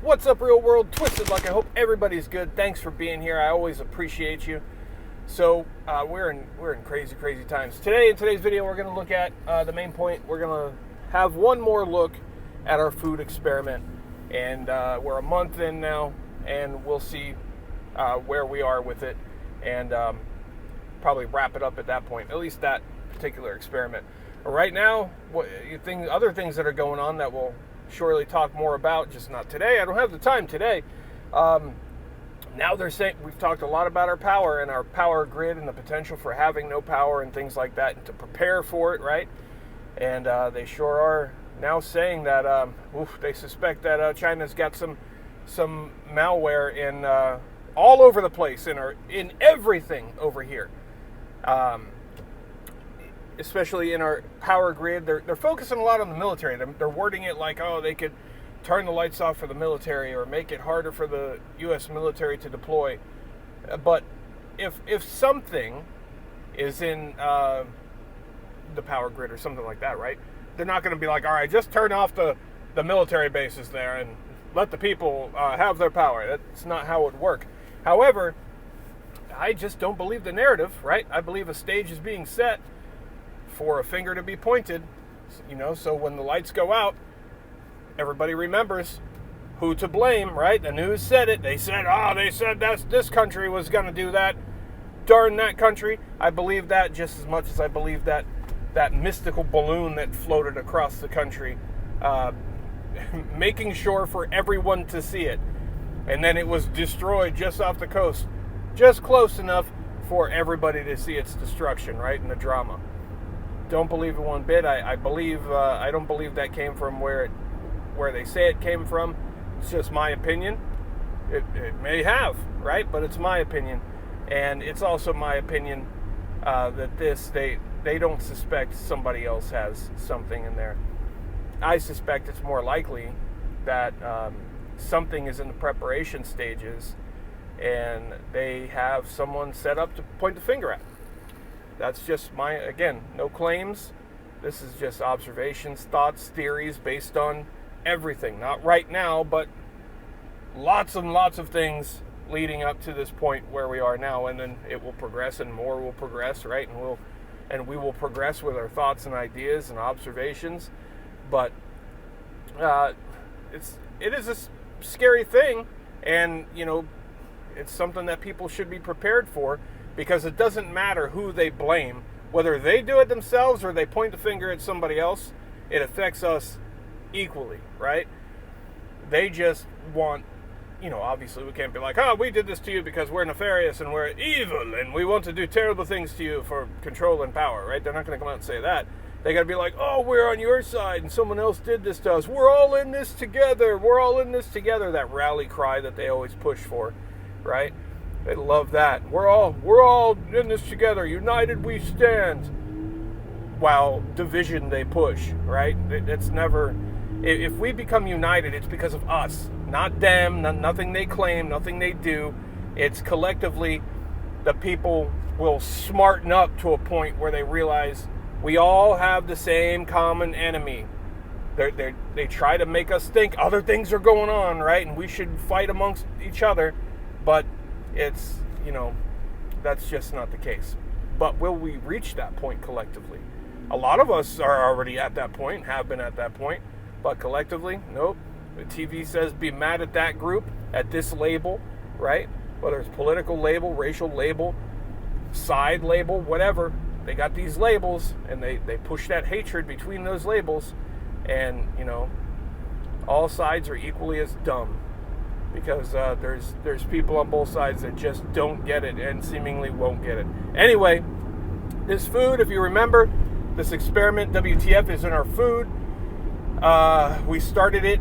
What's up, real world? Twisted Luck. I hope everybody's good. Thanks for being here. I always appreciate you. So we're in crazy times. Today, in today's video, we're going to look at the main point. We're going to have one more look at our food experiment, and we're a month in now, and we'll see where we are with it, and probably wrap it up at that point. At least that particular experiment. Right now, other things that are going on that we'll surely talk more about, just not today. I don't have the time today. Now they're saying, we've talked a lot about our power and our power grid and the potential for having no power and things like that, and to prepare for it, right? And they sure are now saying that they suspect that China's got some malware in all over the place, in everything over here. Especially in our power grid. They're focusing a lot on the military. They're wording it like, oh, they could turn the lights off for the military or make it harder for the U.S. military to deploy. But if something is in the power grid or something like that, right, they're not going to be like, all right, just turn off the military bases there and let the people have their power. That's not how it would work. However, I just don't believe the narrative, right? I believe a stage is being set for a finger to be pointed, so when the lights go out, everybody remembers who to blame, right? The news said it. They said that this country was going to do that. Darn that country. I believe that just as much as I believe that mystical balloon that floated across the country, making sure for everyone to see it. And then it was destroyed just off the coast, just close enough for everybody to see its destruction, right? In the drama. Don't believe it one bit. I don't believe that came from where they say it came from. It's just my opinion. It may have, right? But it's my opinion, and it's also my opinion that they don't suspect somebody else has something in there. I suspect it's more likely that something is in the preparation stages, and they have someone set up to point the finger at. That's just again, no claims. This is just observations, thoughts, theories based on everything. Not right now, but lots and lots of things leading up to this point where we are now, and then it will progress and more will progress, right? And we will progress with our thoughts and ideas and observations. But it is a scary thing, and it's something that people should be prepared for. Because it doesn't matter who they blame, whether they do it themselves or they point the finger at somebody else, it affects us equally, right? They just want, obviously we can't be like, oh, we did this to you because we're nefarious and we're evil and we want to do terrible things to you for control and power, right? They're not going to come out and say that. They got to be like, oh, we're on your side and someone else did this to us. We're all in this together. We're all in this together. That rally cry that they always push for, right? They love that. We're all in this together. United we stand. While division they push, right? It's never. If we become united, it's because of us, not them. Nothing they claim, nothing they do. It's collectively, the people will smarten up to a point where they realize we all have the same common enemy. They try to make us think other things are going on, right? And we should fight amongst each other, but it's, that's just not the case. But will we reach that point collectively? A lot of us are already at that point, have been at that point, but collectively, nope. The TV says be mad at that group, at this label, right? Whether it's political label, racial label, side label, whatever. They got these labels, and they push that hatred between those labels, and, all sides are equally as dumb. Because there's people on both sides that just don't get it and seemingly won't get it. Anyway, this food, if you remember, this experiment, WTF, is in our food. We started it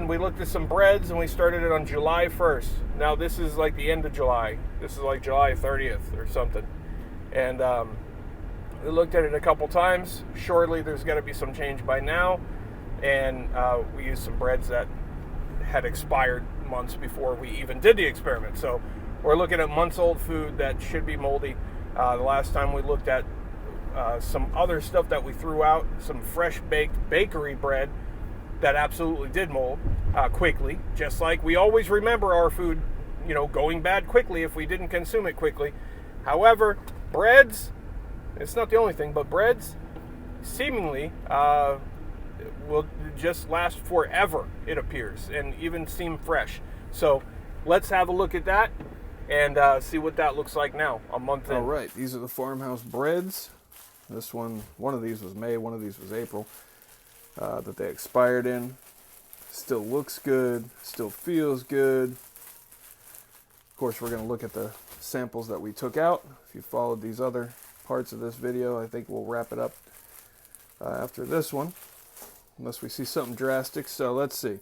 we looked at some breads, and we started it on July 1st. Now, this is like the end of July. This is like July 30th or something. And we looked at it a couple times. Surely there's got to be some change by now. And we used some breads that had expired months before we even did the experiment. So we're looking at months old food that should be moldy. The last time we looked at some other stuff that we threw out, some fresh baked bakery bread that absolutely did mold quickly, just like we always remember our food, going bad quickly if we didn't consume it quickly. However, breads, it's not the only thing, but breads seemingly will just last forever, it appears, and even seem fresh. So let's have a look at that and see what that looks like now, a month in. All right, these are the farmhouse breads. This one of these was May, one of these was April, that they expired in. Still looks good, still feels good. Of course, we're going to look at the samples that we took out. If you followed these other parts of this video, I think we'll wrap it up after this one, unless we see something drastic. So let's see.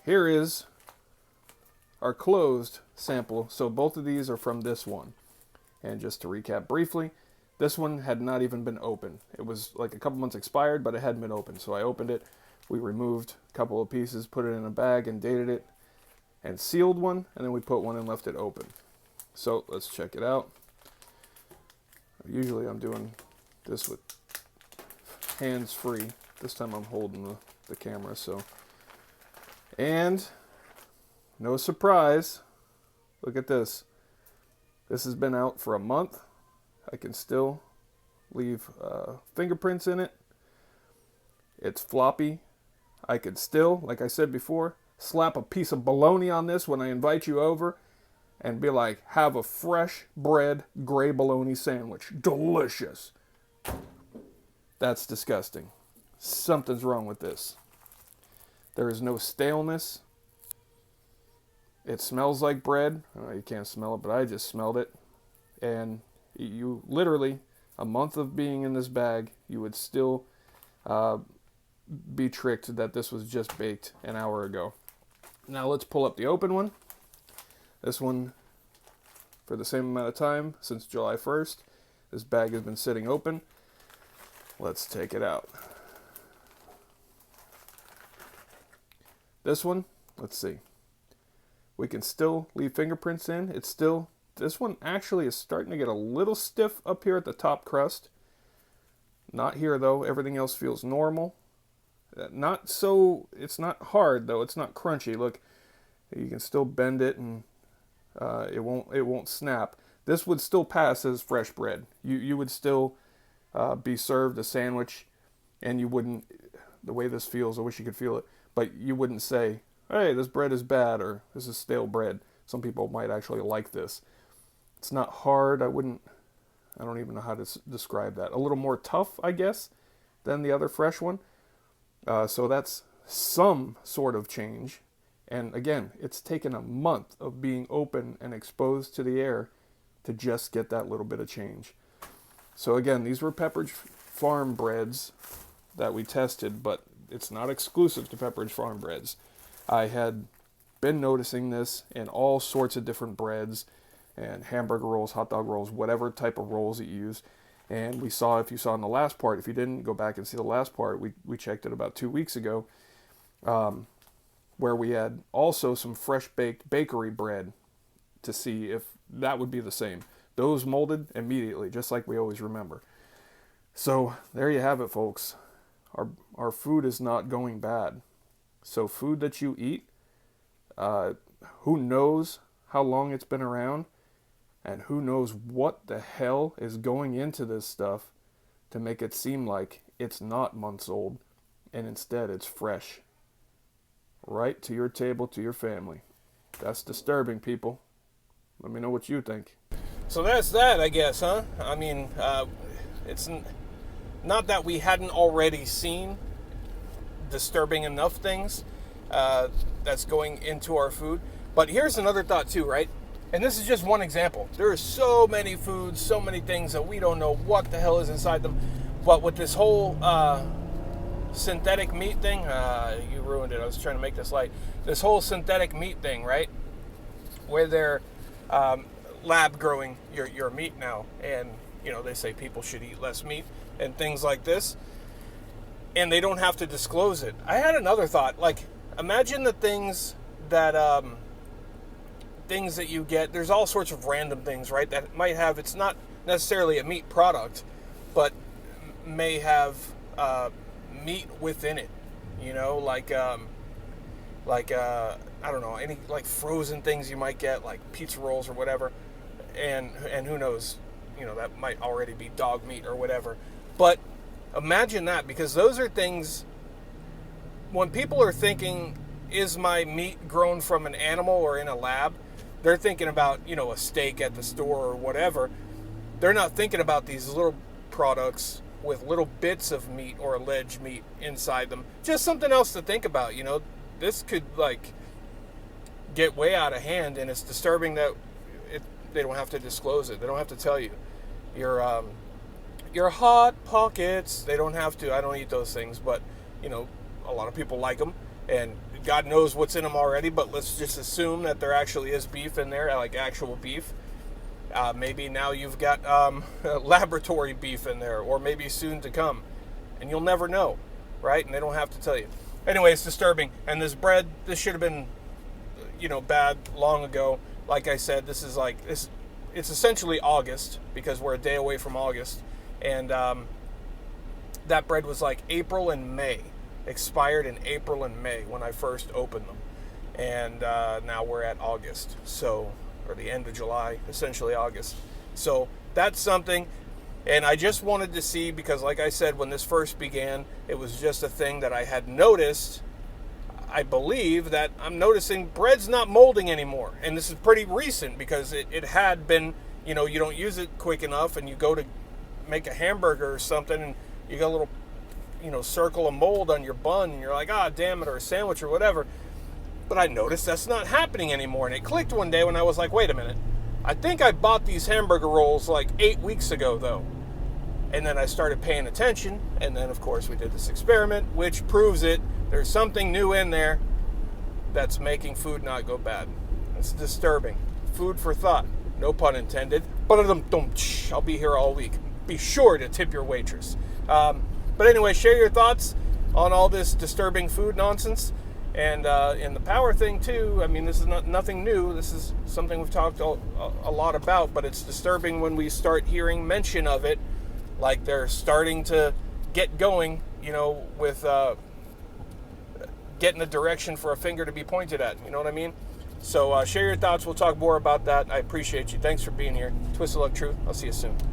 Here is our closed sample. So both of these are from this one. And just to recap briefly, this one had not even been opened. It was like a couple months expired, but it hadn't been opened. So I opened it. We removed a couple of pieces, put it in a bag and dated it, and sealed one, and then we put one and left it open. So let's check it out. Usually I'm doing this with hands free. This time I'm holding the camera, so. And no surprise, look at this. This has been out for a month. I can still leave fingerprints in it. It's floppy. I could still, like I said before, slap a piece of bologna on this when I invite you over and be like, have a fresh bread gray bologna sandwich. Delicious. That's disgusting. Something's wrong with this. There is no staleness. It smells like bread. You can't smell it, but I just smelled it. And you literally, a month of being in this bag, you would still be tricked that this was just baked an hour ago. Now let's pull up the open one. This one, for the same amount of time, since July 1st, this bag has been sitting open. Let's take it out. This one, let's see. We can still leave fingerprints in. It's still, this one actually is starting to get a little stiff up here at the top crust. Not here though, everything else feels normal. Not so, it's not hard though, it's not crunchy. Look, you can still bend it and it won't snap. This would still pass as fresh bread. You would still be served a sandwich, and you wouldn't, the way this feels, I wish you could feel it, but you wouldn't say, hey, this bread is bad, or this is stale bread. Some people might actually like this. It's not hard. I don't even know how to describe that. A little more tough, I guess, than the other fresh one. So that's some sort of change. And again, it's taken a month of being open and exposed to the air to just get that little bit of change. So again, these were Pepperidge Farm breads that we tested, but it's not exclusive to Pepperidge Farm breads. I had been noticing this in all sorts of different breads and hamburger rolls, hot dog rolls, whatever type of rolls you use. And we saw, if you saw in the last part, if you didn't go back and see the last part, we checked it about 2 weeks ago, where we had also some fresh baked bakery bread to see if that would be the same. Those molded immediately, just like we always remember. So there you have it, folks. Our food is not going bad. So food that you eat, who knows how long it's been around, and who knows what the hell is going into this stuff to make it seem like it's not months old, and instead it's fresh. Right to your table, to your family. That's disturbing, people. Let me know what you think. So that's that, I guess, huh? I mean, it's not that we hadn't already seen disturbing enough things that's going into our food. But here's another thought too, right? And this is just one example. There are so many foods, so many things that we don't know what the hell is inside them. But with this whole synthetic meat thing, you ruined it. I was trying to make this light. This whole synthetic meat thing, right? Where they're lab growing your meat now. And, they say people should eat less meat and things like this. And they don't have to disclose it. I had another thought. Like, imagine the things that you get. There's all sorts of random things, right? That might have, it's not necessarily a meat product, but may have meat within it. you know, like I don't know, any like frozen things you might get, like pizza rolls or whatever, and who knows, you know, that might already be dog meat or whatever. But imagine that, because those are things, when people are thinking, is my meat grown from an animal or in a lab, they're thinking about, you know, a steak at the store or whatever. They're not thinking about these little products with little bits of meat or alleged meat inside them. Just something else to think about, you know. This could, like, get way out of hand, and it's disturbing that they don't have to disclose it. They don't have to tell you. Your Hot Pockets, they don't have to. I don't eat those things, but, you know, a lot of people like them, and God knows what's in them already, but let's just assume that there actually is beef in there, like actual beef. Maybe now you've got laboratory beef in there, or maybe soon to come, and you'll never know, right? And they don't have to tell you. Anyway, it's disturbing. And this bread, this should have been, you know, bad long ago. Like I said, this is like, it's essentially August, because we're a day away from August. And that bread was like April and May, expired in April and May when I first opened them. And now we're at August, so, or the end of July, essentially August. So that's something. And I just wanted to see, because like I said, when this first began, it was just a thing that I had noticed. I believe that I'm noticing bread's not molding anymore. And this is pretty recent, because it had been, you know, you don't use it quick enough, and you go to make a hamburger or something, and you got a little, you know, circle of mold on your bun, and you're like, ah, damn it, or a sandwich or whatever. But I noticed that's not happening anymore. And it clicked one day when I was like, wait a minute. I think I bought these hamburger rolls like 8 weeks ago, though. And then I started paying attention, and then, of course, we did this experiment, which proves it. There's something new in there that's making food not go bad. It's disturbing. Food for thought. No pun intended. I'll be here all week. Be sure to tip your waitress. But anyway, share your thoughts on all this disturbing food nonsense. And in the power thing, too, I mean, this is nothing new. This is something we've talked a lot about, but it's disturbing when we start hearing mention of it. Like they're starting to get going, you know, with getting a direction for a finger to be pointed at. You know what I mean? So share your thoughts. We'll talk more about that. I appreciate you. Thanks for being here. Twisted Luck Truth. I'll see you soon.